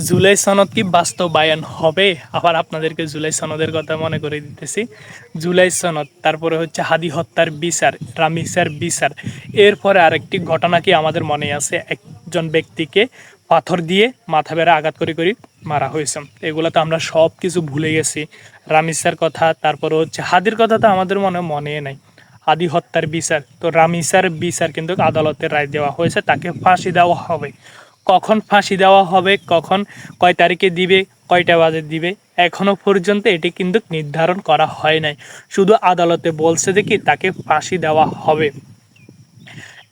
জুলাই সনদ কি বাস্তবায়ন হবে? আবার আপনাদেরকে জুলাই সনদের কথা মনে করে দিতেছি। জুলাই সনদ, তারপরে হচ্ছে হাদি হত্যার বিচার, রামিসার বিচার, এরপরে আরেকটি ঘটনা কি আমাদের মনে আছে, একজন ব্যক্তিকে পাথর দিয়ে মাথা বেড়ে আঘাত করে করে মারা হয়েছে। এগুলো তো আমরা সব কিছু ভুলে গেছি। রামিসার কথা, তারপরে হচ্ছে হাদির কথা তো আমাদের মনে নাই। হাদি হত্যার বিচার, তো রামিসার বিচার কিন্তু আদালতের রায় দেওয়া হয়েছে, তাকে ফাঁসি দেওয়া হবে। কখন ফাঁসি দেওয়া হবে, কখন কয় তারিখে দিবে, কয়টা বাজে দিবে, এখনো পর্যন্ত এটি কিন্তু নির্ধারণ করা হয় নাই। শুধু আদালতে বলছে যে কি তাকে ফাঁসি দেওয়া হবে।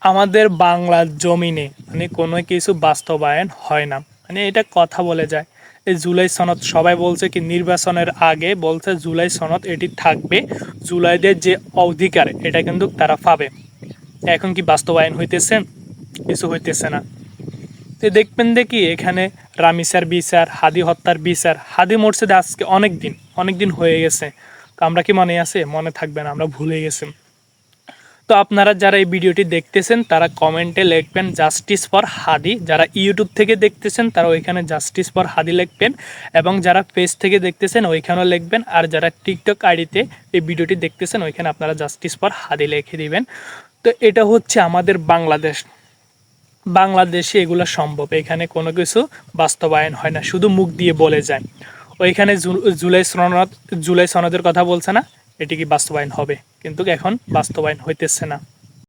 আমাদের বাংলার জমিনে মানে কোনো কিছু বাস্তবায়ন হয় না, মানে এটা কথা বলে যায়। এই জুলাই সনদ সবাই বলছে কি নির্বাচনের আগে বলছে জুলাই সনদ এটি থাকবে, জুলাইদের যে অধিকার এটা কিন্তু তারা পাবে। এখন কি বাস্তবায়ন হইতেছে? কিছু হইতেছে না। তো দেখবেন দেখি এখানে রামিসার বিচার, হাদি হত্যার বিচার, হাদি মরছে আজকে অনেক দিন হয়ে গেছে। তো আমরা কি মনে আছে? মনে থাকবে না, আমরা ভুলে গেছি। তো আপনারা যারা এই ভিডিওটি দেখতেছেন তারা কমেন্টে লিখবেন জাস্টিস ফর হাদি। যারা ইউটিউব থেকে দেখতেছেন তারা ওইখানে জাস্টিস ফর হাদি লিখবেন, এবং যারা পেজ থেকে দেখতেছেন ওইখানেও লিখবেন। আর যারা টিকটক আইডিতে এই ভিডিওটি দেখতেছেন ওইখানে আপনারা জাস্টিস ফর হাদি লিখে দিবেন। তো এটা হচ্ছে আমাদের বাংলাদেশে এগুলো সম্ভব। এখানে কোনো কিছু বাস্তবায়ন হয় না, শুধু মুখ দিয়ে বলে যায়। ওইখানে জুলাই সনদের কথা বলছে না, এটি কি বাস্তবায়ন হবে, কিন্তু এখন বাস্তবায়ন হইতেছে না।